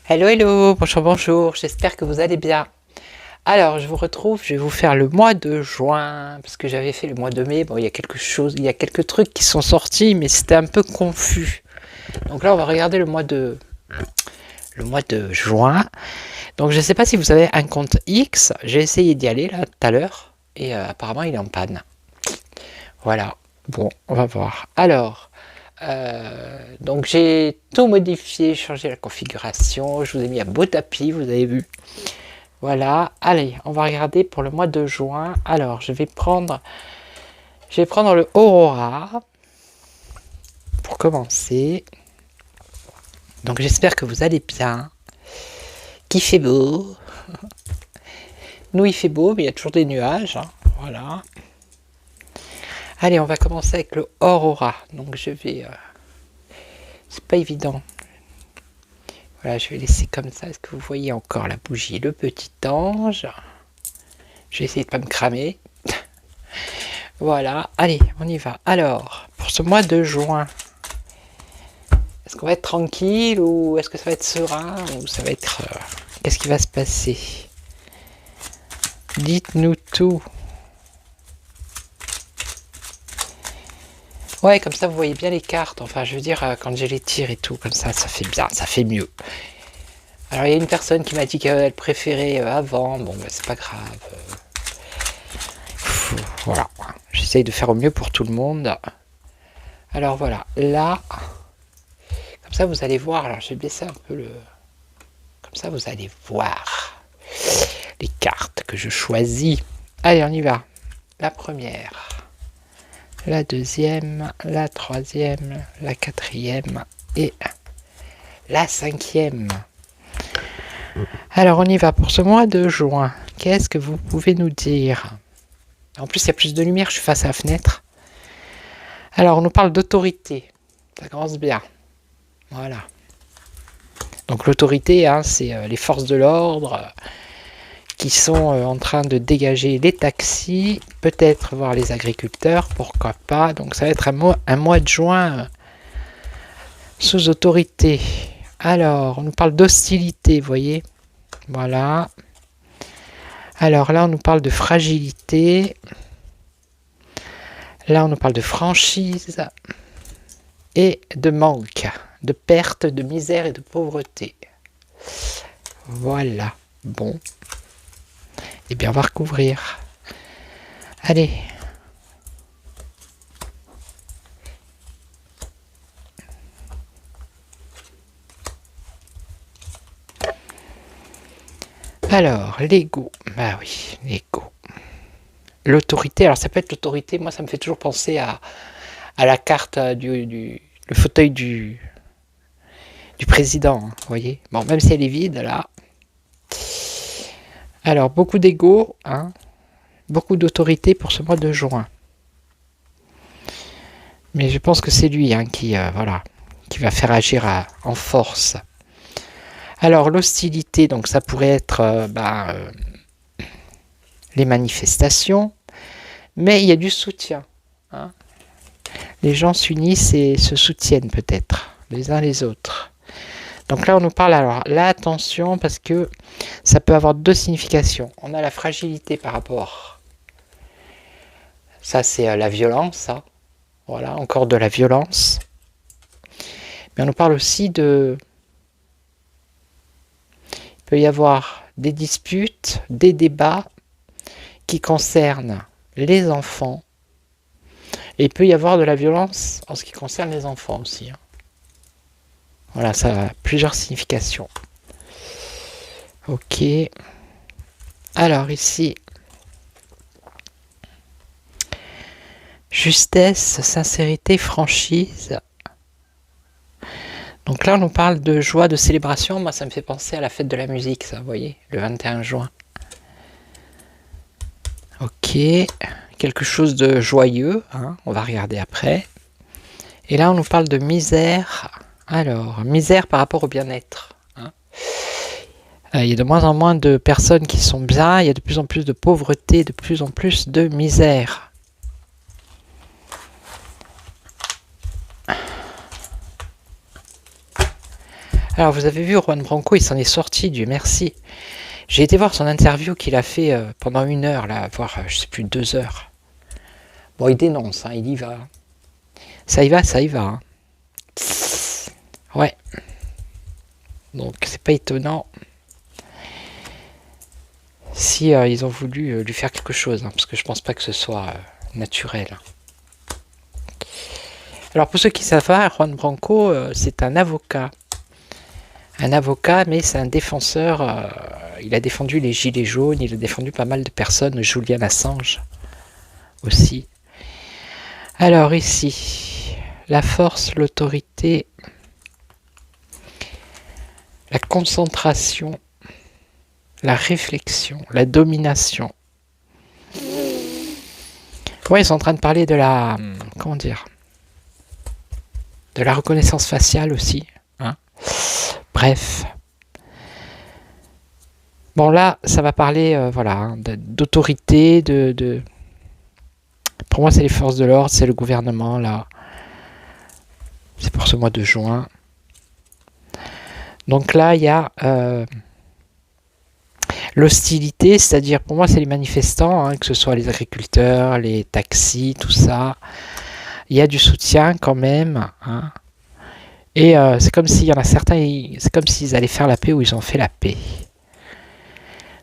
Hello, hello, bonjour, bonjour, j'espère que vous allez bien. Alors, je vous retrouve, je vais vous faire le mois de juin, parce que j'avais fait le mois de mai. Bon, il y a quelques trucs qui sont sortis, mais c'était un peu confus. Donc là, on va regarder le mois de juin. Donc, je ne sais pas si vous avez un compte X, j'ai essayé d'y aller là tout à l'heure, et apparemment, il est en panne. Voilà, bon, on va voir. Alors... donc j'ai tout modifié, changé la configuration, je vous ai mis un beau tapis, vous avez vu. Voilà, allez, on va regarder pour le mois de juin. Alors, je vais prendre le Aurora pour commencer. Donc j'espère que vous allez bien, qu'il fait beau. Nous il fait beau, mais il y a toujours des nuages, hein. Voilà. Allez, on va commencer avec le Aurora. Donc je vais... c'est pas évident. Voilà, je vais laisser comme ça. Est-ce que vous voyez encore la bougie, le petit ange? Je vais essayer de pas me cramer. Voilà, allez, on y va. Alors, pour ce mois de juin, est-ce qu'on va être tranquille ou est-ce que ça va être serein ou ça va être... qu'est-ce qui va se passer? Dites-nous tout. Ouais, comme ça vous voyez bien les cartes, enfin je veux dire quand j'ai les tirs et tout, comme ça fait bien, ça fait mieux. Alors il y a une personne qui m'a dit qu'elle préférait avant, bon bah, c'est pas grave. Voilà, j'essaye de faire au mieux pour tout le monde. Alors voilà, là, comme ça vous allez voir, alors j'ai baissé un peu le... Comme ça vous allez voir les cartes que je choisis. Allez, on y va. La première. La deuxième, la troisième, la quatrième et la cinquième. Alors on y va pour ce mois de juin. Qu'est-ce que vous pouvez nous dire? En plus il y a plus de lumière, je suis face à la fenêtre. Alors on nous parle d'autorité. Ça commence bien. Voilà. Donc l'autorité, hein, c'est les forces de l'ordre qui sont en train de dégager les taxis, peut-être voir les agriculteurs, pourquoi pas. Donc ça va être un mois de juin sous autorité. Alors, on nous parle d'hostilité, vous voyez. Voilà. Alors là, on nous parle de fragilité. Là, on nous parle de franchise et de manque, de perte, de misère et de pauvreté. Voilà. Bon. Eh bien, on va recouvrir. Allez. Alors, l'ego. Bah oui, l'ego. L'autorité. Alors, ça peut être l'autorité. Moi, ça me fait toujours penser à la carte le fauteuil du président. Hein, vous voyez. Bon, même si elle est vide, là. Alors, beaucoup d'ego, hein, beaucoup d'autorité pour ce mois de juin. Mais je pense que c'est lui hein, qui va faire agir en force. Alors, l'hostilité, donc ça pourrait être les manifestations, mais il y a du soutien. Hein. Les gens s'unissent et se soutiennent peut-être, les uns les autres. Donc là, on nous parle, alors là, attention, parce que ça peut avoir deux significations. On a la fragilité par rapport. Ça, c'est la violence, ça. Voilà, encore de la violence. Mais on nous parle aussi de... Il peut y avoir des disputes, des débats qui concernent les enfants. Et il peut y avoir de la violence en ce qui concerne les enfants aussi. Hein. Voilà, ça a plusieurs significations. Ok. Alors ici, justesse, sincérité, franchise. Donc là, on nous parle de joie, de célébration. Moi, ça me fait penser à la fête de la musique, ça, vous voyez, le 21 juin. Ok, quelque chose de joyeux, hein, on va regarder après. Et là, on nous parle de misère. Alors, misère par rapport au bien-être. Hein. Il y a de moins en moins de personnes qui sont bien, il y a de plus en plus de pauvreté, de plus en plus de misère. Alors, vous avez vu, Juan Branco, il s'en est sorti, Dieu merci. J'ai été voir son interview qu'il a fait pendant 1 heure, là, voire, je sais plus, 2 heures. Bon, il dénonce, hein, il y va. Ça y va, ça y va. Hein. Ouais. Donc, c'est pas étonnant si ils ont voulu lui faire quelque chose, hein, parce que je pense pas que ce soit naturel. Alors, pour ceux qui savent pas, Juan Branco, c'est un avocat. Un avocat, mais c'est un défenseur. Il a défendu les Gilets jaunes, il a défendu pas mal de personnes, Julian Assange aussi. Alors ici, la force, l'autorité, la concentration, la réflexion, la domination. Ouais, ils sont en train de parler de la... Comment dire? De la reconnaissance faciale aussi. Hein. Bref. Bon là, ça va parler voilà, hein, d'autorité, de... Pour moi, c'est les forces de l'ordre, c'est le gouvernement, là. C'est pour ce mois de juin. Donc là, il y a l'hostilité, c'est-à-dire, pour moi, c'est les manifestants, hein, que ce soit les agriculteurs, les taxis, tout ça. Il y a du soutien quand même. Hein. Et c'est comme s'il y en a certains, c'est comme s'ils allaient faire la paix ou ils ont fait la paix.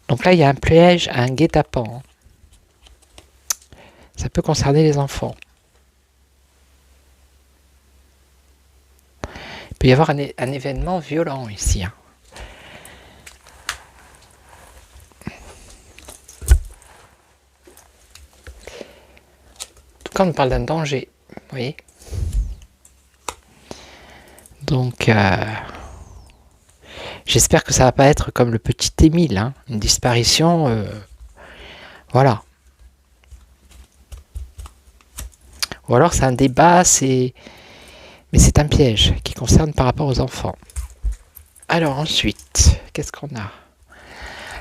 Donc là, il y a un piège, un guet-apens. Ça peut concerner les enfants. Il peut y avoir un événement violent ici. Hein. Quand on parle d'un danger, vous voyez. Donc, j'espère que ça va pas être comme le petit Émile, hein, une disparition, voilà. Ou alors c'est un débat, mais c'est un piège qui concerne par rapport aux enfants. Alors ensuite, qu'est-ce qu'on a?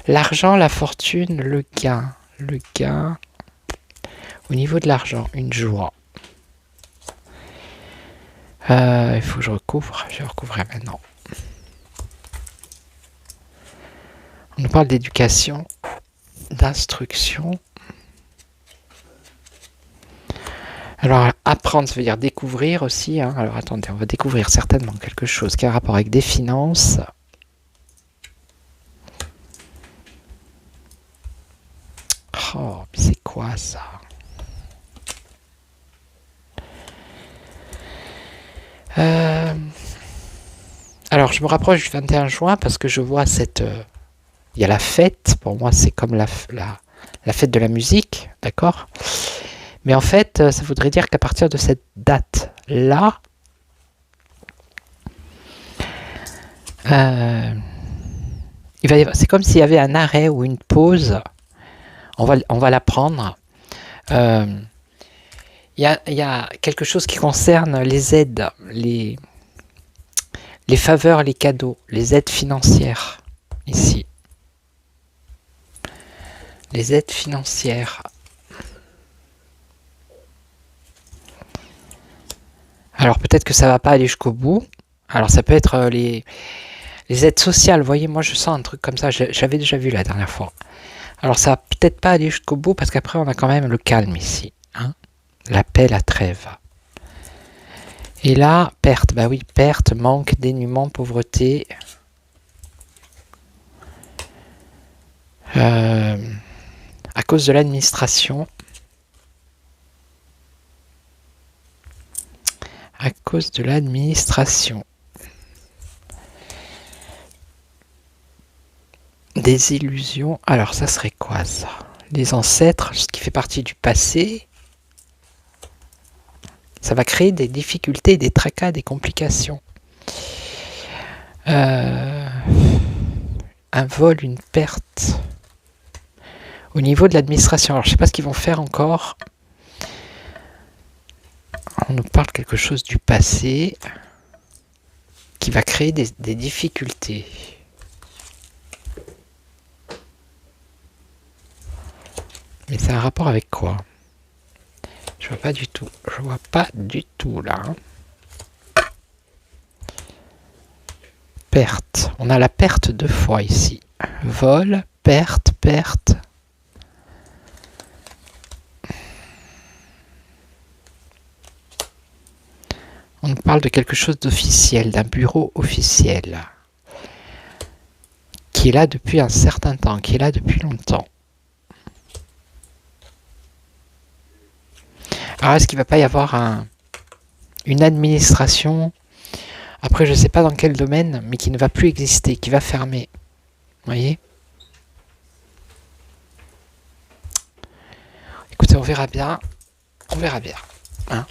L'argent, la fortune, le gain. Le gain, au niveau de l'argent, une joie. Il faut que je recouvre. Je vais recouvrir maintenant. On nous parle d'éducation, d'instruction. Alors, apprendre, ça veut dire découvrir aussi. Hein. Alors, attendez, on va découvrir certainement quelque chose qui a un rapport avec des finances. Oh, mais c'est quoi ça? Alors, je me rapproche du 21 juin parce que je vois cette... il y a la fête, pour moi c'est comme la fête de la musique, d'accord? Mais en fait, ça voudrait dire qu'à partir de cette date-là, c'est comme s'il y avait un arrêt ou une pause. On va la prendre. Il y a quelque chose qui concerne les aides, les faveurs, les cadeaux, les aides financières, ici. Les aides financières. Alors peut-être que ça va pas aller jusqu'au bout. Alors ça peut être les aides sociales. Vous voyez, moi je sens un truc comme ça. J'avais déjà vu la dernière fois. Alors ça va peut-être pas aller jusqu'au bout parce qu'après on a quand même le calme ici. Hein, la paix, la trêve. Et là, perte. Bah oui, perte, manque, dénuement, pauvreté. À cause de l'administration. À cause de l'administration. Des illusions. Alors ça serait quoi ça? Les ancêtres, ce qui fait partie du passé. Ça va créer des difficultés, des tracas, des complications. Un vol, une perte. Au niveau de l'administration, alors je ne sais pas ce qu'ils vont faire encore. On nous parle quelque chose du passé qui va créer des difficultés. Mais c'est un rapport avec quoi? Je vois pas du tout. Je vois pas du tout là. Perte. On a la perte deux fois ici. Vol, perte, perte. On nous parle de quelque chose d'officiel, d'un bureau officiel. Qui est là depuis un certain temps, qui est là depuis longtemps. Alors est-ce qu'il ne va pas y avoir une administration, après je ne sais pas dans quel domaine, mais qui ne va plus exister, qui va fermer. Vous voyez? Écoutez, on verra bien. On verra bien. Hein?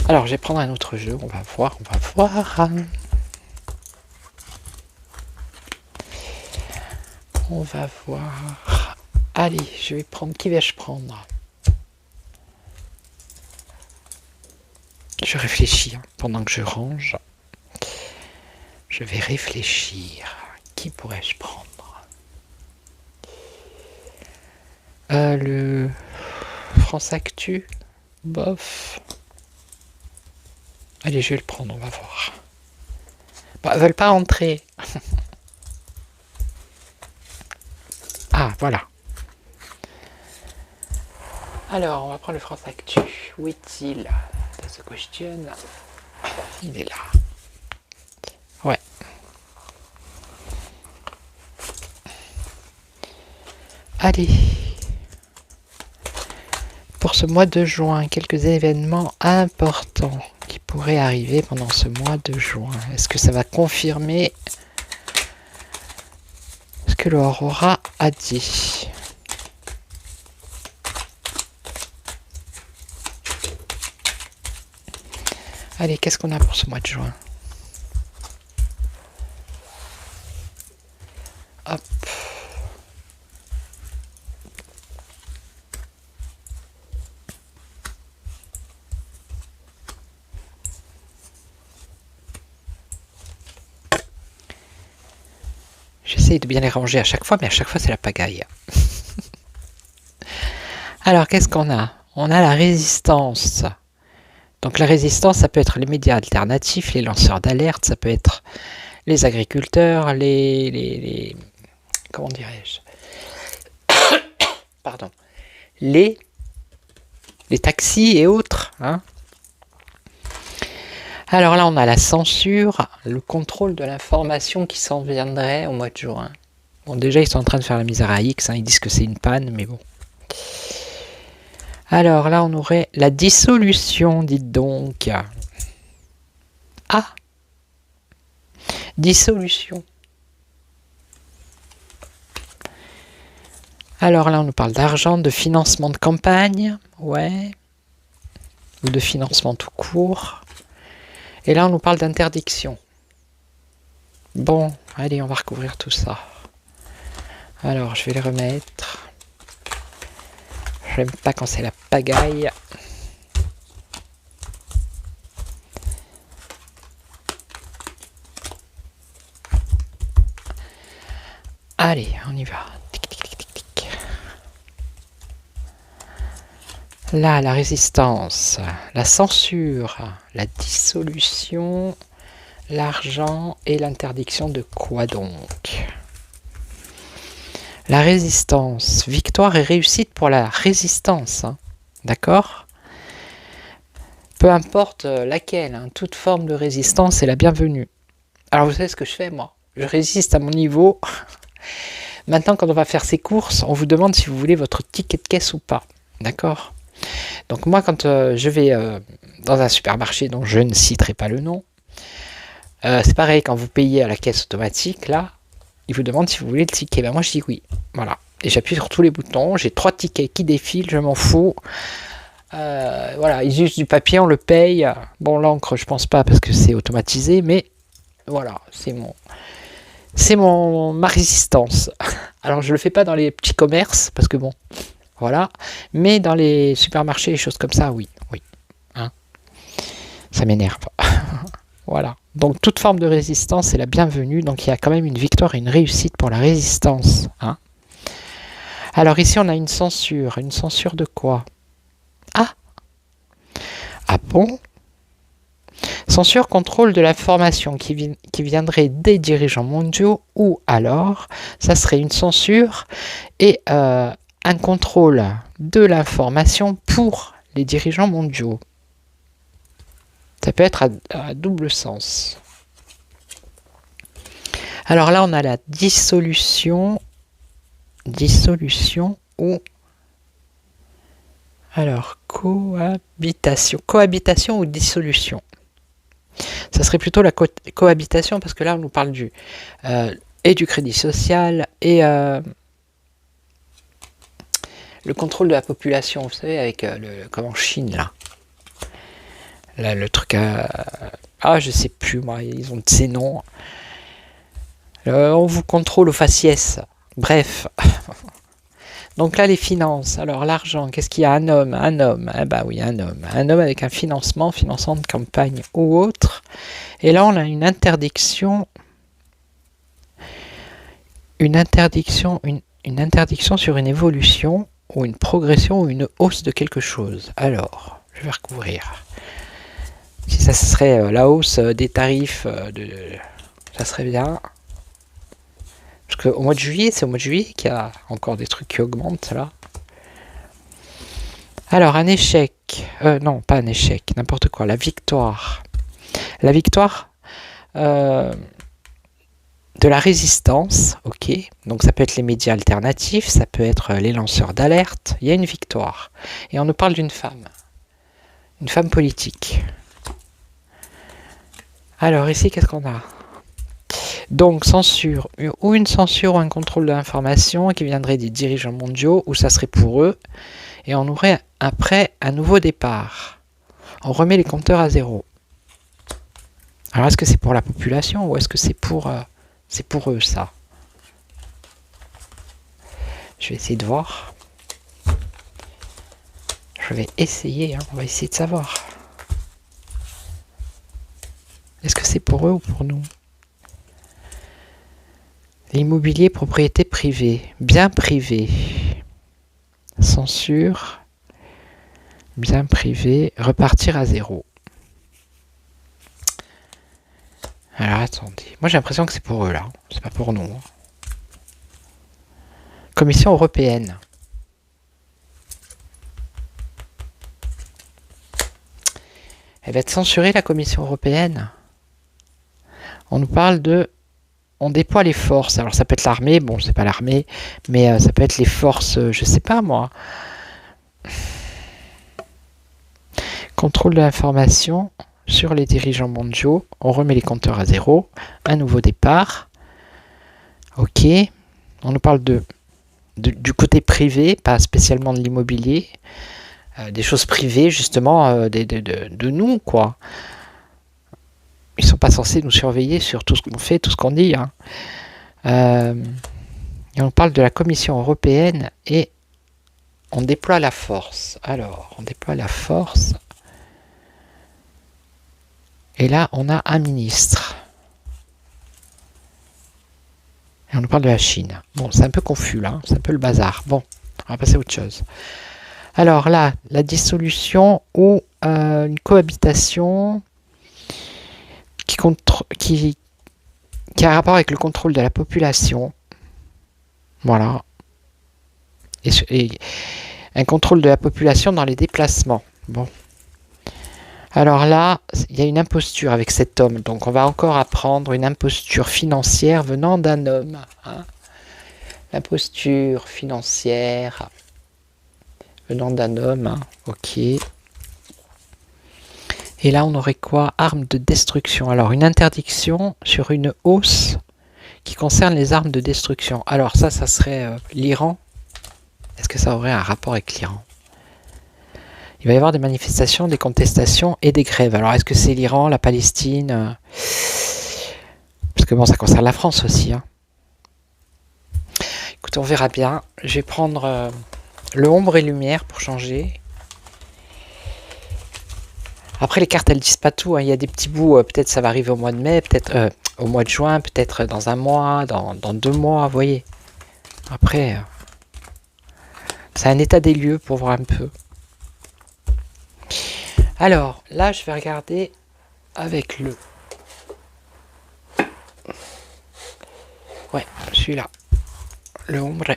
Alors je vais prendre un autre jeu, on va voir, on va voir. On va voir. Allez, je vais prendre. Qui vais-je prendre? Je réfléchis pendant que je range. Je vais réfléchir. Qui pourrais-je prendre? Le France Actu. Bof. Allez, je vais le prendre, on va voir. Bon, elles veulent pas rentrer. Ah, voilà. Alors, on va prendre le France Actu. Où est-il? The question. Il est là. Ouais. Allez. Pour ce mois de juin, quelques événements importants qui pourraient arriver pendant ce mois de juin. Est-ce que ça va confirmer ce que l'Aurora a dit? Allez, qu'est-ce qu'on a pour ce mois de juin? Hop. J'essaye de bien les ranger à chaque fois, mais à chaque fois c'est la pagaille. Alors, qu'est-ce qu'on a? On a la résistance. Donc la résistance, ça peut être les médias alternatifs, les lanceurs d'alerte, ça peut être les agriculteurs, les comment dirais-je? Pardon. Les taxis et autres. Hein. Alors là, on a la censure, le contrôle de l'information qui s'en viendrait au mois de juin. Bon, déjà, ils sont en train de faire la misère à X, hein, ils disent que c'est une panne, mais bon. Alors là, on aurait la dissolution, dites donc. Ah! Dissolution. Alors là, on nous parle d'argent, de financement de campagne, ouais, ou de financement tout court. Et là, on nous parle d'interdiction. Bon, allez, on va recouvrir tout ça. Alors, je vais les remettre. J'aime pas quand c'est la pagaille. Allez, on y va. Tic, tic, tic, tic, tic. Là, la résistance, la censure, la dissolution, l'argent et l'interdiction de quoi donc? La résistance, victoire et réussite pour la résistance, hein. D'accord? Peu importe laquelle, hein, toute forme de résistance est la bienvenue. Alors vous savez ce que je fais moi? Je résiste à mon niveau. Maintenant quand on va faire ses courses, on vous demande si vous voulez votre ticket de caisse ou pas. D'accord? Donc moi quand je vais dans un supermarché dont je ne citerai pas le nom, c'est pareil quand vous payez à la caisse automatique là, il vous demande si vous voulez le ticket. Ben moi je dis oui. Voilà. Et j'appuie sur tous les boutons. J'ai 3 tickets qui défilent, je m'en fous. Voilà, ils usent du papier, on le paye. Bon, l'encre, je pense pas parce que c'est automatisé, mais voilà, c'est ma résistance. Alors je le fais pas dans les petits commerces parce que bon, voilà, mais dans les supermarchés, les choses comme ça, oui, oui, hein, ça m'énerve. Voilà. Donc toute forme de résistance est la bienvenue. Donc il y a quand même une victoire et une réussite pour la résistance. Hein. Alors ici on a une censure. Une censure de quoi? Ah bon? Censure contrôle de l'information qui viendrait des dirigeants mondiaux, ou alors ça serait une censure et un contrôle de l'information pour les dirigeants mondiaux. Ça peut être à double sens. Alors là, on a la dissolution ou... Alors, cohabitation ou dissolution. Ça serait plutôt la cohabitation parce que là, on nous parle et du crédit social et le contrôle de la population, vous savez, avec comme en Chine, là. Là, le truc je sais plus, moi, ils ont de ces noms. On vous contrôle au faciès. Bref. Donc là, les finances. Alors, l'argent, qu'est-ce qu'il y a? Un homme. Ah bah oui, un homme. Un homme avec un financement de campagne ou autre. Et là, on a une interdiction. Une interdiction sur une évolution ou une progression ou une hausse de quelque chose. Alors, je vais recouvrir. Si ça serait la hausse des tarifs, ça serait bien. Parce qu'au mois de juillet, c'est au mois de juillet qu'il y a encore des trucs qui augmentent, là. Alors, un échec. Non, pas un échec, n'importe quoi. La victoire. La victoire de la résistance, ok. Donc, ça peut être les médias alternatifs, ça peut être les lanceurs d'alerte. Il y a une victoire. Et on nous parle d'une femme. Une femme politique. Alors, ici, qu'est-ce qu'on a? Donc, censure, ou une censure ou un contrôle de l'information qui viendrait des dirigeants mondiaux, ou ça serait pour eux, et on aurait après un nouveau départ. On remet les compteurs à zéro. Alors, est-ce que c'est pour la population, ou est-ce que c'est pour eux, ça? Je vais essayer de voir. Je vais essayer, on va essayer de savoir. Est-ce que c'est pour eux ou pour nous? L'immobilier, propriété privée, bien privé, censure, bien privé, repartir à zéro. Alors attendez, moi j'ai l'impression que c'est pour eux là, c'est pas pour nous. Commission européenne. Elle va être censurée, la Commission européenne. On nous parle de... On déploie les forces. Alors ça peut être l'armée, bon c'est pas l'armée, mais ça peut être les forces, je sais pas moi. Contrôle de l'information sur les dirigeants mondiaux. On remet les compteurs à zéro. Un nouveau départ. Ok. On nous parle du côté privé, pas spécialement de l'immobilier. Des choses privées justement de nous quoi. Ils sont pas censés nous surveiller sur tout ce qu'on fait, tout ce qu'on dit. Hein. Et on parle de la Commission européenne et on déploie la force. Alors, on déploie la force. Et là, on a un ministre. Et on nous parle de la Chine. Bon, c'est un peu confus là, c'est un peu le bazar. Bon, on va passer à autre chose. Alors là, la dissolution ou une cohabitation qui a un rapport avec le contrôle de la population. Voilà. Et un contrôle de la population dans les déplacements. Bon. Alors là, il y a une imposture avec cet homme. Donc on va encore apprendre une imposture financière venant d'un homme. Hein. L'imposture financière venant d'un homme. Hein. Ok. Et là, on aurait quoi? Arme de destruction. Alors, une interdiction sur une hausse qui concerne les armes de destruction. Alors ça serait l'Iran. Est-ce que ça aurait un rapport avec l'Iran? Il va y avoir des manifestations, des contestations et des grèves. Alors est-ce que c'est l'Iran, la Palestine? Parce que bon, ça concerne la France aussi. Hein. Écoutez, on verra bien. Je vais prendre le ombre et lumière pour changer. Après, les cartes, elles disent pas tout. Hein. Il y a des petits bouts. Peut-être ça va arriver au mois de mai, peut-être au mois de juin, peut-être dans un mois, dans 2 mois, vous voyez. Après, c'est un état des lieux pour voir un peu. Alors, là, je vais regarder avec le... Ouais, celui-là. Le ombre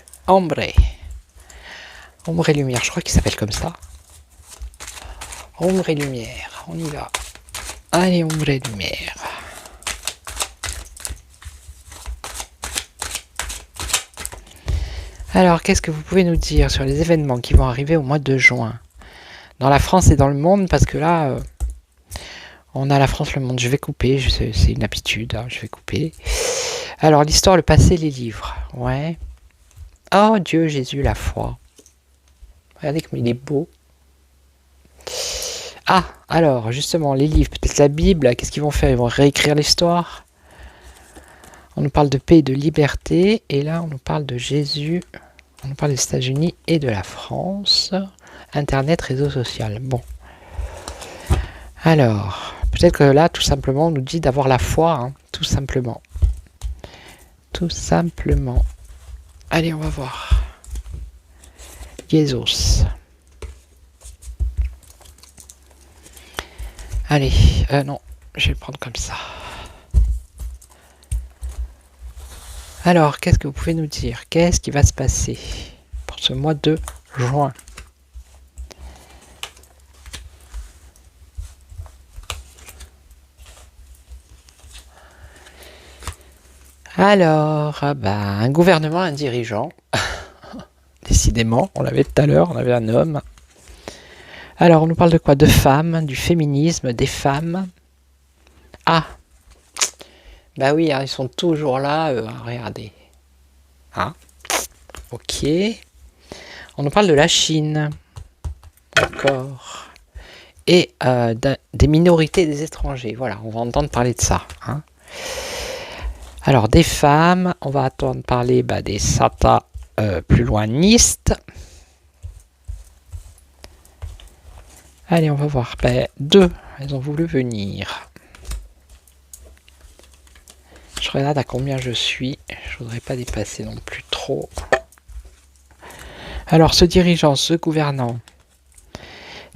et lumière, je crois qu'il s'appelle comme ça. Ombre et lumière, on y va. Allez, ombre et lumière. Alors, qu'est-ce que vous pouvez nous dire sur les événements qui vont arriver au mois de juin? Dans la France et dans le monde, parce que là, on a la France, le monde. Je vais couper, c'est une habitude, hein, je vais couper. Alors, l'histoire, le passé, les livres. Ouais. Oh, Dieu, Jésus, la foi. Regardez comme il est beau. Ah, alors, justement, les livres, peut-être la Bible, qu'est-ce qu'ils vont faire? Ils vont réécrire l'histoire. On nous parle de paix et de liberté, et là, on nous parle de Jésus, on nous parle des États-Unis et de la France. Internet, réseau social. Bon. Alors, peut-être que là, tout simplement, on nous dit d'avoir la foi, hein, tout simplement. Tout simplement. Allez, on va voir. Jesus. Allez, non, je vais le prendre comme ça. Alors, qu'est-ce que vous pouvez nous dire? Qu'est-ce qui va se passer pour ce mois de juin? Alors, un gouvernement, un dirigeant. Décidément, on l'avait tout à l'heure, on avait un homme. Alors, on nous parle de quoi? De femmes, du féminisme, des femmes. Ah, bah oui, hein, ils sont toujours là, regardez. Hein? Ok. On nous parle de la Chine. D'accord. Et des minorités des étrangers. Voilà, on va entendre parler de ça. Hein. Alors, des femmes, on va entendre parler des Sata plus loinistes. Allez, on va voir. Deux, elles ont voulu venir. Je regarde à combien je suis. Je voudrais pas dépasser non plus trop. Alors, ce dirigeant, ce gouvernant,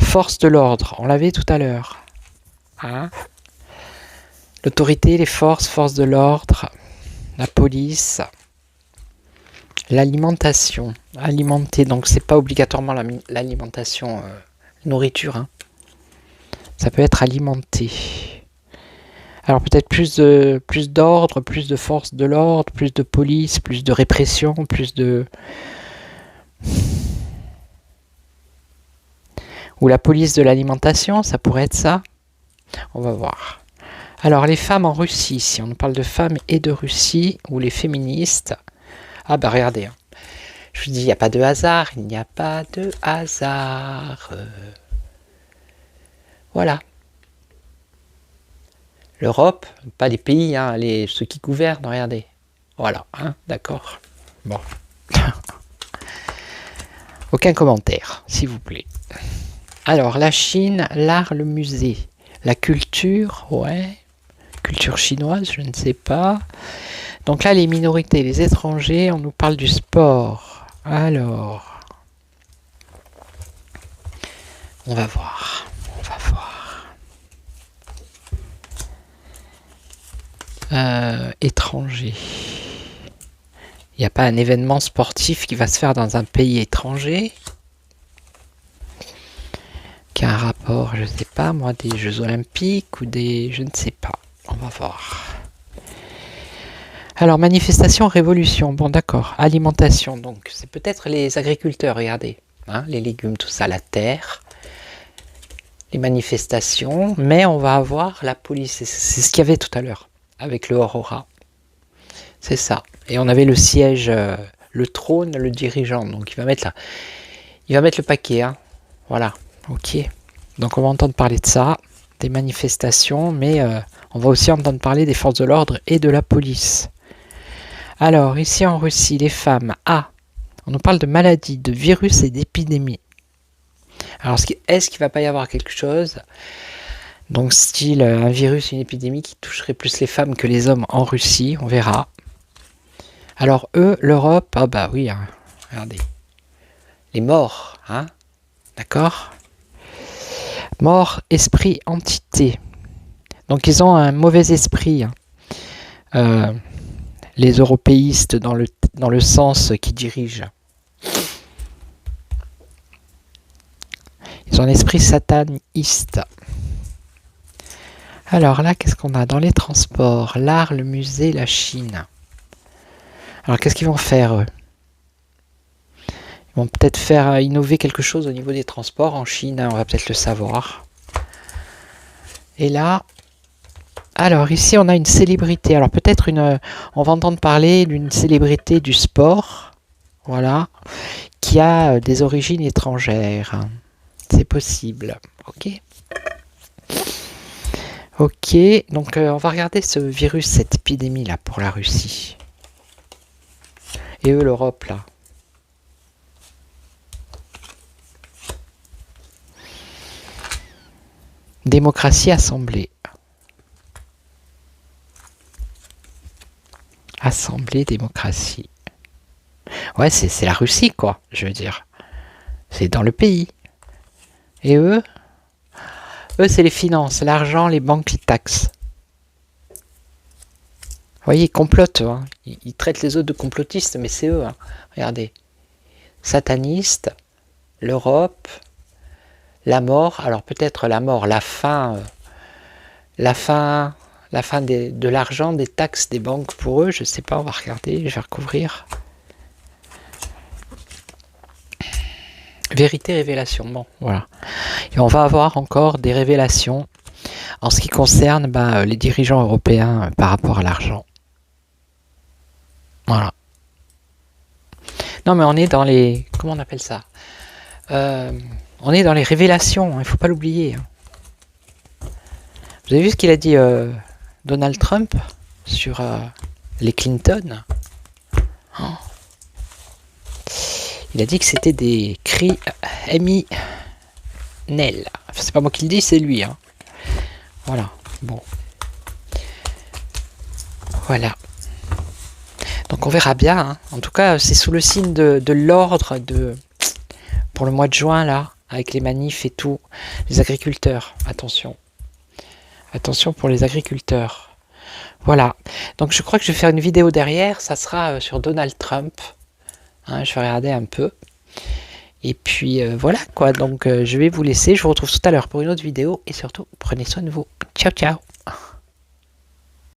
force de l'ordre, on l'avait tout à l'heure. Hein? L'autorité, les forces de l'ordre, la police, l'alimentation. Alimenter, donc c'est pas obligatoirement l'alimentation nourriture. Hein. Ça peut être alimenté. Alors peut-être plus d'ordre, plus de force de l'ordre, plus de police, plus de répression, plus de... Ou la police de l'alimentation, ça pourrait être ça. On va voir. Alors les femmes en Russie, si on parle de femmes et de Russie, ou les féministes... Ah regardez, hein. Je vous dis, il n'y a pas de hasard, il n'y a pas de hasard. Voilà. L'Europe, pas les pays, hein, ceux qui gouvernent, regardez. Voilà, hein, d'accord. Bon. Aucun commentaire, s'il vous plaît. Alors, la Chine, l'art, le musée. La culture, ouais. Culture chinoise, je ne sais pas. Donc là, les minorités, les étrangers, on nous parle du sport. Alors, on va voir. Étranger. Il n'y a pas un événement sportif qui va se faire dans un pays étranger qui a un rapport, je ne sais pas moi, des Jeux Olympiques ou des... je ne sais pas. On va voir. Alors, manifestation, révolution. Bon, d'accord. Alimentation, donc c'est peut-être les agriculteurs, regardez. Hein, les légumes, tout ça, la terre. Les manifestations. Mais on va avoir la police. C'est ce qu'il y avait tout à l'heure avec le Aurora. C'est ça. Et on avait le siège, le trône, le dirigeant. Donc il va mettre le paquet. Hein. Voilà. Ok. Donc on va entendre parler de ça, des manifestations, mais on va aussi entendre parler des forces de l'ordre et de la police. Alors, ici en Russie, les femmes. Ah, on nous parle de maladies, de virus et d'épidémies. Alors, est-ce qu'il ne va pas y avoir quelque chose? Donc, style un virus, une épidémie qui toucherait plus les femmes que les hommes en Russie, on verra. Alors, eux, l'Europe, ah bah oui, hein, regardez. Les morts, hein? D'accord? Mort, esprit, entité. Donc, ils ont un mauvais esprit. Hein. Les européistes dans le sens qui dirige. Ils ont un esprit sataniste. Alors là, qu'est-ce qu'on a dans les transports? L'art, le musée, la Chine. Alors qu'est-ce qu'ils vont faire eux? Ils vont peut-être faire innover quelque chose au niveau des transports en Chine, hein, on va peut-être le savoir. Et là, alors ici on a une célébrité. Alors peut-être on va entendre parler d'une célébrité du sport, voilà, qui a des origines étrangères. C'est possible, ok. Ok, donc on va regarder ce virus, cette épidémie là pour la Russie. Et eux, l'Europe là. Démocratie, assemblée. Assemblée, démocratie. Ouais, c'est la Russie, quoi, je veux dire. C'est dans le pays. Et eux, c'est les finances, l'argent, les banques, les taxes. Vous voyez, ils complotent. Hein. Ils traitent les autres de complotistes, mais c'est eux. Hein. Regardez. Satanistes, l'Europe, la mort. Alors peut-être la mort, la fin de l'argent, des taxes, des banques pour eux. Je sais pas, on va regarder, je vais recouvrir. Vérité, révélation. Bon, voilà. Et on va avoir encore des révélations en ce qui concerne les dirigeants européens par rapport à l'argent. Voilà. Non, mais on est dans les... Comment on appelle ça? On est dans les révélations, il ne faut pas l'oublier. Vous avez vu ce qu'il a dit Donald Trump sur les Clinton? Oh. Il a dit que c'était des criminels. Enfin, c'est pas moi qui le dis, c'est lui. Hein. Voilà. Bon. Voilà. Donc on verra bien. Hein. En tout cas, c'est sous le signe de l'ordre pour le mois de juin, là, avec les manifs et tout. Les agriculteurs, attention. Attention pour les agriculteurs. Voilà. Donc je crois que je vais faire une vidéo derrière. Ça sera sur Donald Trump. Hein, je vais regarder un peu. Et puis voilà quoi. Donc je vais vous laisser. Je vous retrouve tout à l'heure pour une autre vidéo. Et surtout, prenez soin de vous. Ciao, ciao.